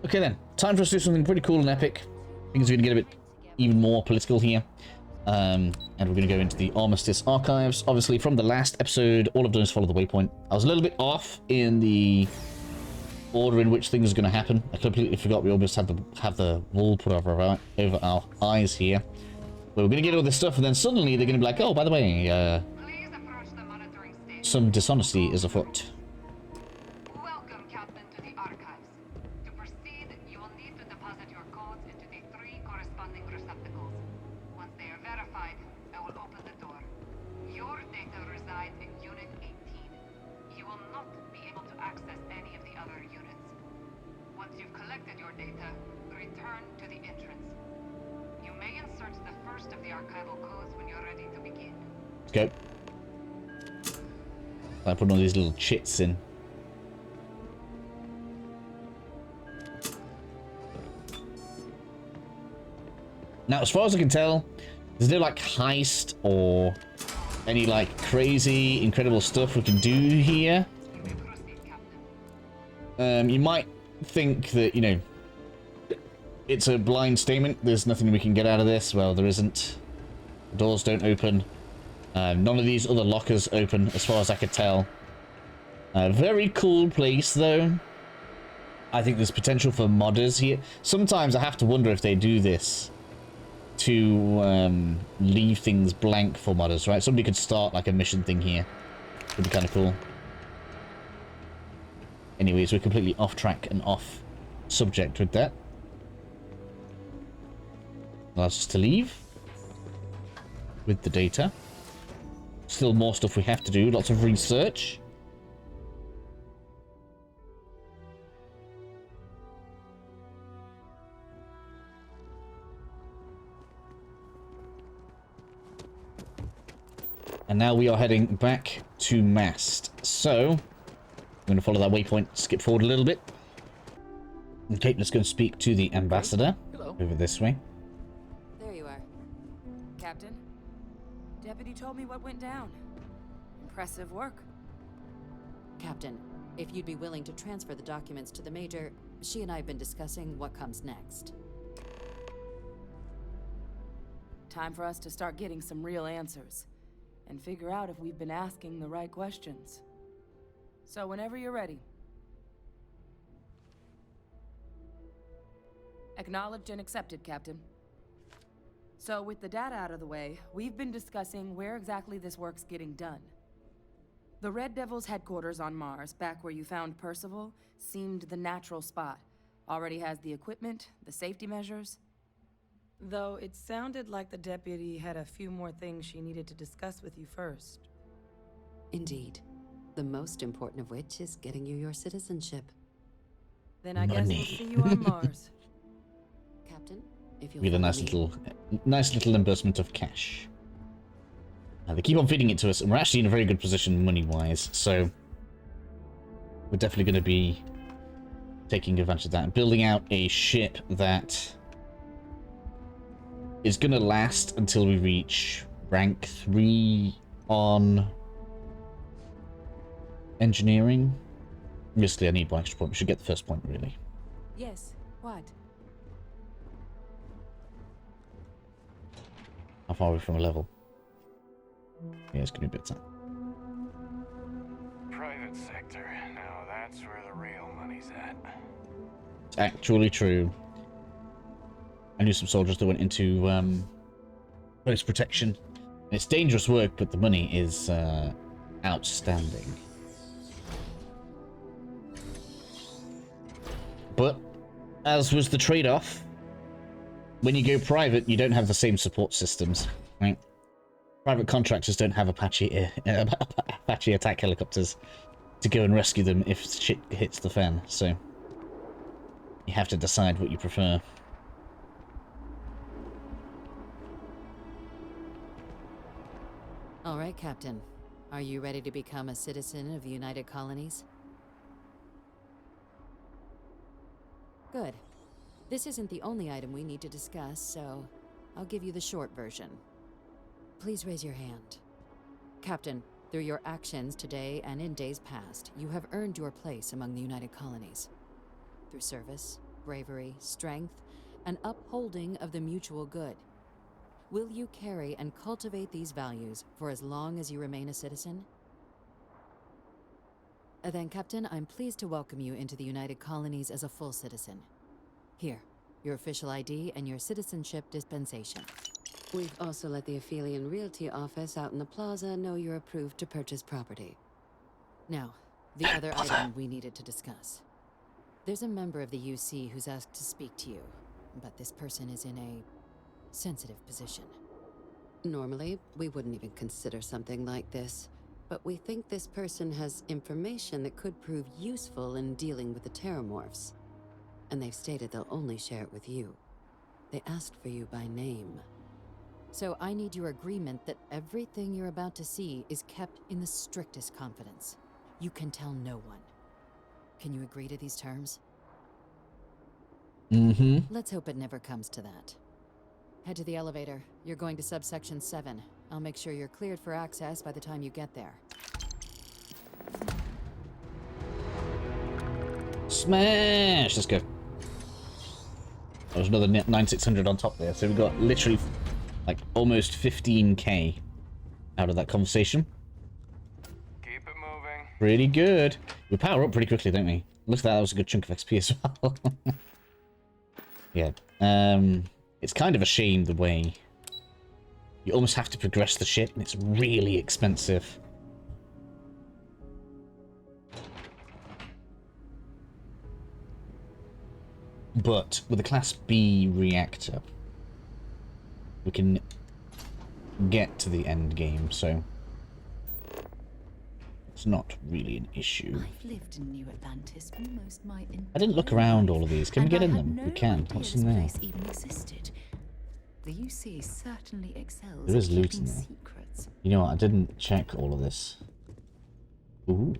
Okay then, time for us to do something pretty cool and epic. Things are going to get a bit even more political here. And we're going to go into the Armistice archives. Obviously, from the last episode, all I've done is follow the waypoint. I was a little bit off in the order in which things are going to happen. I completely forgot we almost had have the wool put over our eyes here. But we're going to get all this stuff, and then suddenly they're going to be like, oh, by the way, some dishonesty is afoot. Welcome, Captain, to the archives. To proceed, you will need to deposit your codes into the 3 corresponding receptacles. Once they are verified, I will open the door. Your data resides in Unit 18. You will not be able to access any of the other units. Once you've collected your data, return to the entrance. You may insert the first of the archival codes when you're ready to begin. Okay. I put all these little chits in. Now, as far as I can tell, there's no like heist or any like crazy, incredible stuff we can do here. You might think that, you know, it's a blind statement. There's nothing we can get out of this. Well, there isn't. The doors don't open. None of these other lockers open, as far as I could tell. Very cool place, though. I think there's potential for modders here. Sometimes I have to wonder if they do this to leave things blank for modders, right? Somebody could start like a mission thing here. Would be kind of cool. Anyways, we're completely off track and off subject with that. Allows us to leave with the data. Still more stuff we have to do. Lots of research. And now we are heading back to Mast. So, I'm going to follow that waypoint, skip forward a little bit. Okay, let's go and speak to the ambassador. Hello. Over this way. There you are. Captain, Deputy told me what went down. Impressive work. Captain, if you'd be willing to transfer the documents to the Major, she and I have been discussing what comes next. Time for us to start getting some real answers. And figure out if we've been asking the right questions. So whenever you're ready. Acknowledged and accepted, Captain. So with the data out of the way, we've been discussing where exactly this work's getting done. The Red Devil's headquarters on Mars, back where you found Percival, seemed the natural spot. Already has the equipment, the safety measures. Though it sounded like the deputy had a few more things she needed to discuss with you first. Indeed. The most important of which is getting you your citizenship. Then I guess we'll see you on Mars. Captain, if you'll With a nice little embarrassment of cash. They keep on feeding it to us, and we're actually in a very good position money-wise, so we're definitely going to be taking advantage of that and building out a ship that is going to last until we reach rank 3 on engineering. Obviously, I need one extra point. We should get the first point, really. Yes, what? How far are we from a level? Yeah, it's going to be better. Private sector. Now that's where the real money's at. It's actually true. I knew some soldiers that went into post protection. It's dangerous work, but the money is outstanding. But, as was the trade-off, when you go private, you don't have the same support systems, right? Private contractors don't have Apache attack helicopters to go and rescue them if shit hits the fan, so you have to decide what you prefer. All right, Captain. Are you ready to become a citizen of the United Colonies? Good. This isn't the only item we need to discuss, so I'll give you the short version. Please raise your hand. Captain, through your actions today and in days past, you have earned your place among the United Colonies. Through service, bravery, strength, and upholding of the mutual good. Will you carry and cultivate these values for as long as you remain a citizen? Then, Captain, I'm pleased to welcome you into the United Colonies as a full citizen. Here, your official ID and your citizenship dispensation. We've also let the Aphelion Realty office out in the plaza know you're approved to purchase property. Now, the other item we needed to discuss. There's a member of the UC who's asked to speak to you, but this person is in a sensitive position. Normally, we wouldn't even consider something like this, but we think this person has information that could prove useful in dealing with the Terramorphs. And they've stated they'll only share it with you. They asked for you by name. So I need your agreement that everything you're about to see is kept in the strictest confidence. You can tell no one. Can you agree to these terms? Mm-hmm. Let's hope it never comes to that. Head to the elevator. You're going to subsection 7. I'll make sure you're cleared for access by the time you get there. Smash! Let's go. There's another 9600 on top there, so we've got literally like almost 15k out of that conversation. Keep it moving. Pretty good. We power up pretty quickly, don't we? Look at that, that was a good chunk of XP as well. Yeah. It's kind of a shame the way you almost have to progress the ship, and it's really expensive. But with a Class B reactor, we can get to the end game, so it's not really an issue. I've lived in New Atlantis almost my entire I didn't look around life, all of these. Can we and get I in had them? no We can. idea What's this in there? place even existed. The UC certainly excels There is at loot keeping in there. secrets. You know what? I didn't check all of this. Ooh.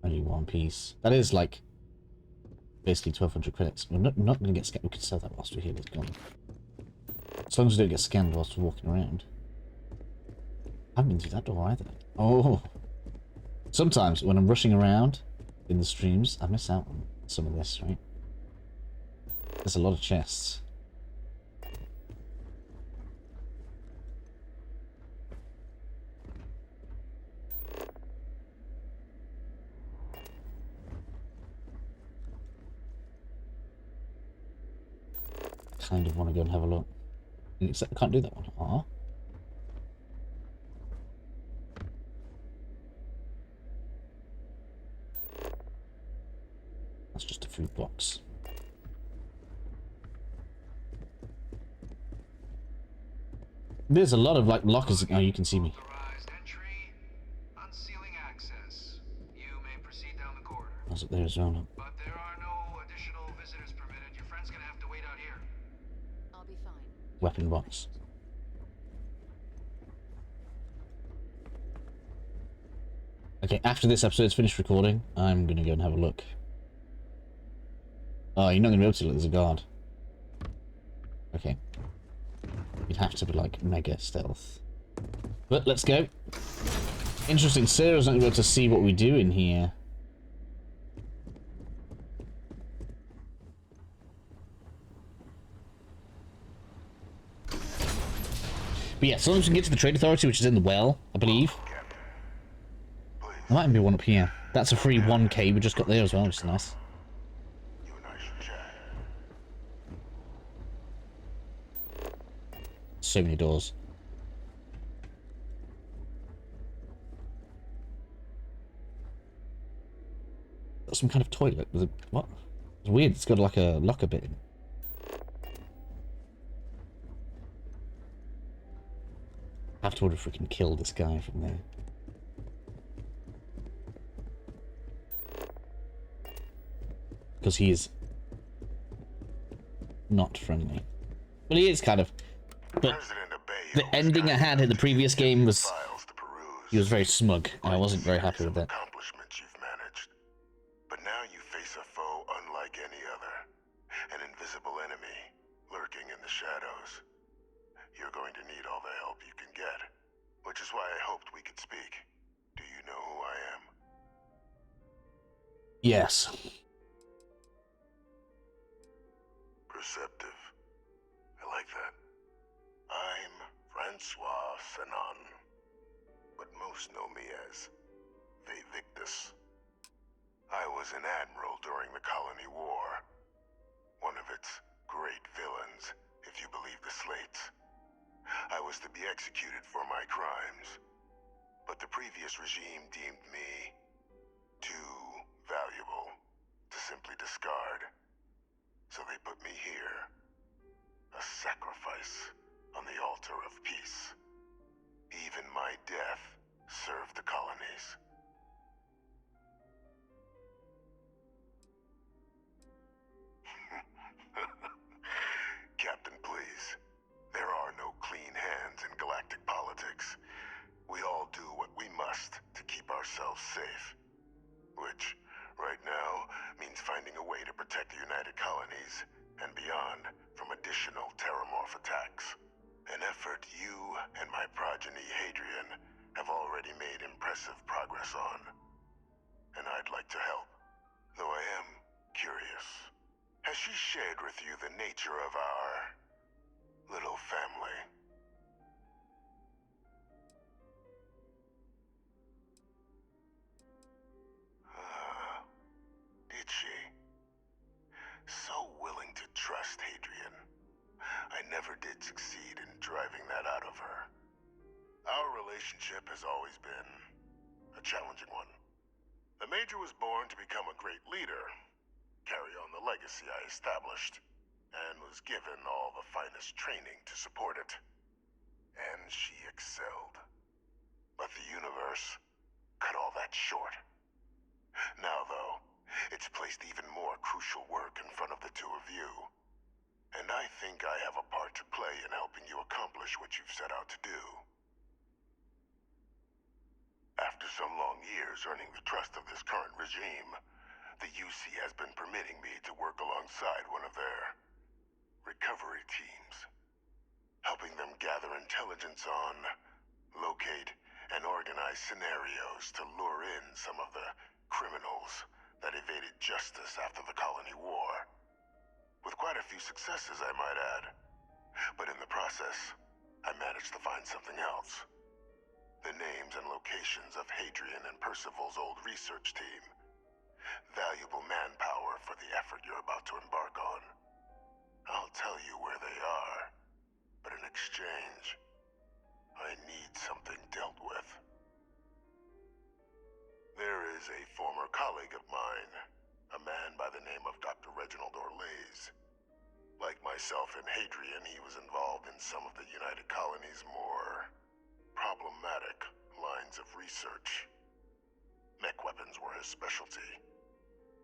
Only one piece. That is like basically 1200 credits. We're not going to get scanned. We could sell that whilst we're here. It's gone. As long as we don't get scanned whilst we're walking around. I haven't been through that door either. Oh. Sometimes when I'm rushing around in the streams, I miss out on some of this, right? There's a lot of chests. Kind of want to go and have a look. Except I can't do that one. Aw. That's just a food box. There's a lot of like lockers. Oh, you can see me. Authorized entry, unsealing access. You may proceed down the corridor. I was up there as well. Look. But there are no additional visitors permitted. Your friend's gonna have to wait out here. I'll be fine. Weapon box. Okay, after this episode's finished recording, I'm gonna go and have a look. Oh, you're not gonna be able to look. There's a guard. Okay. You'd have to be like mega stealth. But let's go. Interesting. Sarah's not gonna be able to see what we do in here. But yeah, as long as we can get to the Trade Authority, which is in the well, I believe. Captain. Please, There might be one up here. That's a free 1k we just got there as well, which is nice. you and I should chat. So many doors. That's some kind of toilet with a what? It's weird. It's got like a locker bit in. I have to order freaking kill this guy from there. Because he is not friendly. Well, he is kind of. But President of Bay the Hills ending I had in the previous game was files to peruse. he was very smug, and I wasn't very happy with that. Accomplishments you've managed. But now you face a foe unlike any other. An invisible enemy lurking in the shadows. You're going to need all the help you can get. Which is why I hoped we could speak. Do you know who I am? Yes. Perceptive. I like that. I'm Francois Sanon, but most know me as Vae Victis. I was an admiral during the Colony War. One of its great villains, if you believe the slates. I was to be executed for my crimes, but the previous regime deemed me too valuable to simply discard. So they put me here, a sacrifice on the altar of peace. Even my death served the colonies. Captain, please. There are no clean hands in galactic politics. We all do what we must to keep ourselves safe. Which, right now, means finding a way to protect the United Colonies and beyond from additional terramorph attacks. An effort you and my progeny Hadrian have already made impressive progress on. And I'd like to help, though I am curious. Has she shared with you the nature of our little family? Did she? So willing to trust Hadrian. I never did succeed in driving that out of her. Our relationship has always been a challenging one. The Major was born to become a great leader, carry on the legacy I established, and was given all the finest training to support it. And she excelled. But the universe cut all that short. Now, though, it's placed even more crucial work in front of the two of you. And I think I have a part to play in helping you accomplish what you've set out to do. After some long years earning the trust of this current regime, the UC has been permitting me to work alongside one of their recovery teams, helping them gather intelligence on, locate, and organize scenarios to lure in some of the criminals that evaded justice after the Colony War. With quite a few successes, I might add. But in the process, I managed to find something else. The names and locations of Hadrian and Percival's old research team. Valuable manpower for the effort you're about to embark on. I'll tell you where they are, but in exchange, I need something dealt with. There is a former colleague of mine, a man by the name of Dr. Reginald Orlaise. Like myself and Hadrian, he was involved in some of the United Colony's more problematic lines of research. Mech weapons were his specialty.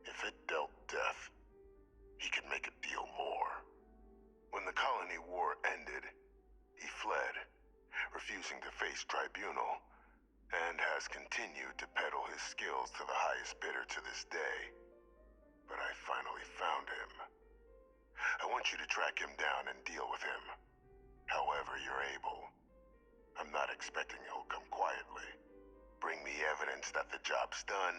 If it dealt death, he could make a deal more. When the Colony War ended, he fled, refusing to face tribunal, and has continued to peddle his skills to the highest bidder to this day. But I finally found him. I want you to track him down and deal with him, however you're able. I'm not expecting he'll come quietly. Bring me evidence that the job's done,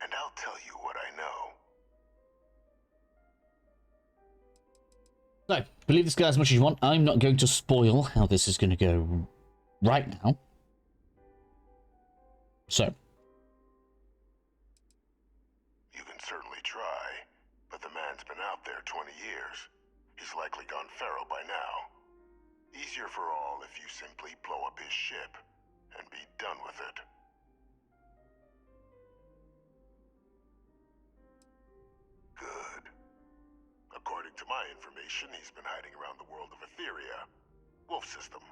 and I'll tell you what I know. So, believe this guy as much as you want. I'm not going to spoil how this is going to go right now. So. You can certainly try, but the man's been out there 20 years. He's likely gone feral by now. Easier for all if you simply blow up his ship and be done with it. Good. According to my information, he's been hiding around the world of Etheria. Wolf system.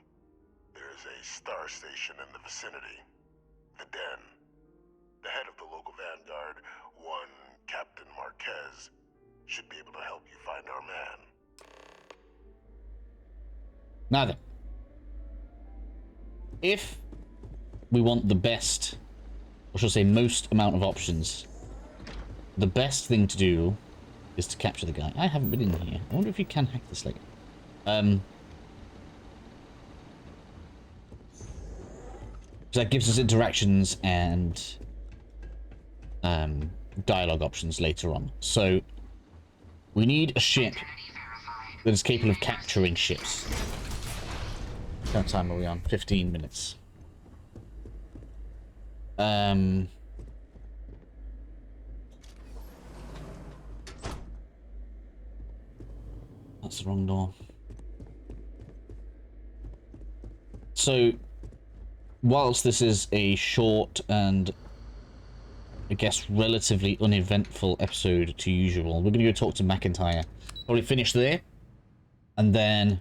There's a star station in the vicinity. The Den. The head of the local vanguard, one Captain Marquez, should be able to help you find our man. Now then, if we want the best, or should I say most amount of options, the best thing to do is to capture the guy. I haven't been in here. I wonder if you can hack this later. Because that gives us interactions and dialogue options later on. So we need a ship that is capable of capturing ships. What kind of time are we on? 15 minutes. That's the wrong door. So, whilst this is a short and, I guess, relatively uneventful episode to usual, we're going to go talk to McIntyre. Probably finish there, and then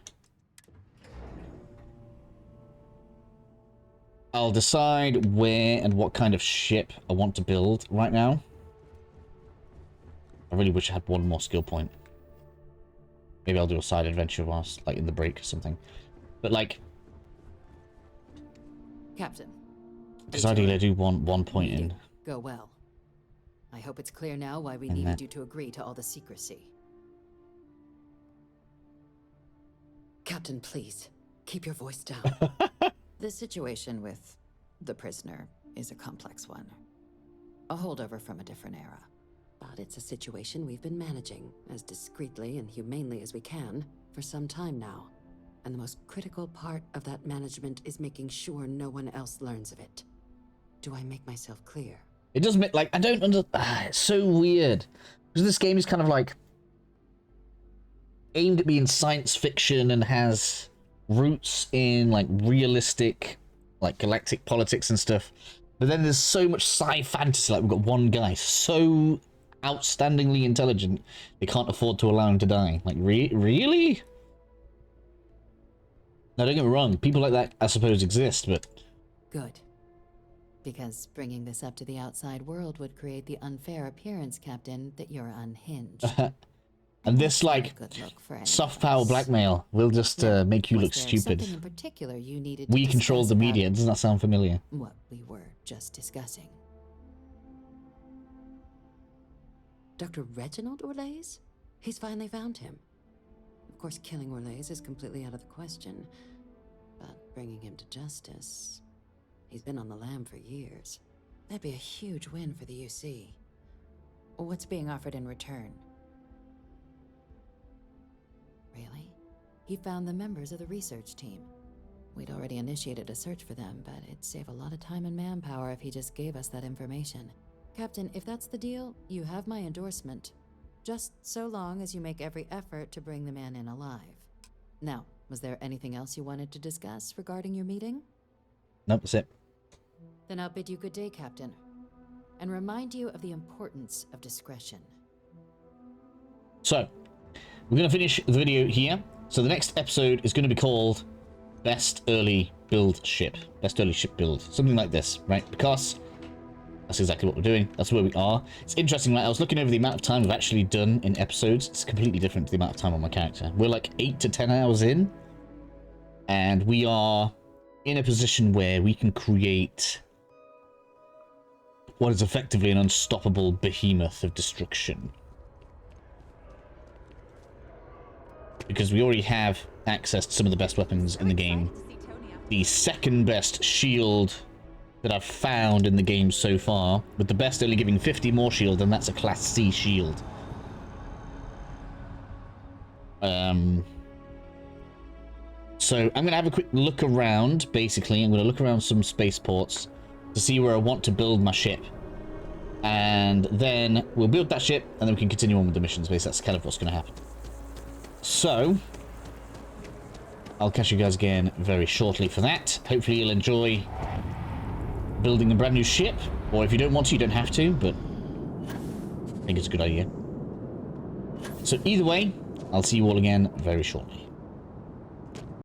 I'll decide where and what kind of ship I want to build right now. I really wish I had one more skill point. Maybe I'll do a side adventure whilst, like, in the break or something. But, like... Captain. Because ideally I do want 1 point in. Go well. I hope it's clear now why we needed you to agree to all the secrecy. Captain, please, keep your voice down. The situation with the prisoner is a complex one. A holdover from a different era. But it's a situation we've been managing as discreetly and humanely as we can for some time now. And the most critical part of that management is making sure no one else learns of it. Do I make myself clear? It doesn't make, like, I don't it's so weird. Because this game is kind of like aimed at being science fiction and has roots in, like, realistic, like, galactic politics and stuff. But then there's so much sci-fantasy. Like, we've got one guy so outstandingly intelligent, they can't afford to allow him to die. Like, really? Now, don't get me wrong, people like that, I suppose, exist, but... Good. Because bringing this up to the outside world would create the unfair appearance, Captain, that you're unhinged. And this, like, soft power blackmail will just make you look stupid. Something in particular you needed We control the media. Doesn't that sound familiar? What we were just discussing. Dr. Reginald Orlaise? He's finally found him. Of course, killing Orlaise is completely out of the question. But bringing him to justice... He's been on the lam for years. That'd be a huge win for the UC. What's being offered in return? Really? He found the members of the research team. We'd already initiated a search for them, but it'd save a lot of time and manpower if he just gave us that information. Captain, if that's the deal, you have my endorsement. Just so long as you make every effort to bring the man in alive. Now, was there anything else you wanted to discuss regarding your meeting? Nope, that's it. Then I'll bid you good day, Captain. And remind you of the importance of discretion. So, we're going to finish the video here. So the next episode is going to be called Best Early Build Ship. Best Early Ship Build. Something like this, right? Because that's exactly what we're doing. That's where we are. It's interesting, right? I was looking over the amount of time we've actually done in episodes. It's completely different to the amount of time on my character. We're like 8 to 10 hours in. And we are in a position where we can create what is effectively an unstoppable behemoth of destruction. Because we already have access to some of the best weapons in the game. The second best shield that I've found in the game so far, with the best only giving 50 more shield, and that's a Class C shield. So I'm going to have a quick look around, basically. I'm going to look around some spaceports to see where I want to build my ship. And then we'll build that ship, and then we can continue on with the missions, basically. That's kind of what's going to happen. So, I'll catch you guys again very shortly for that. Hopefully you'll enjoy building a brand new ship. Or if you don't want to, you don't have to, but I think it's a good idea. So either way, I'll see you all again very shortly.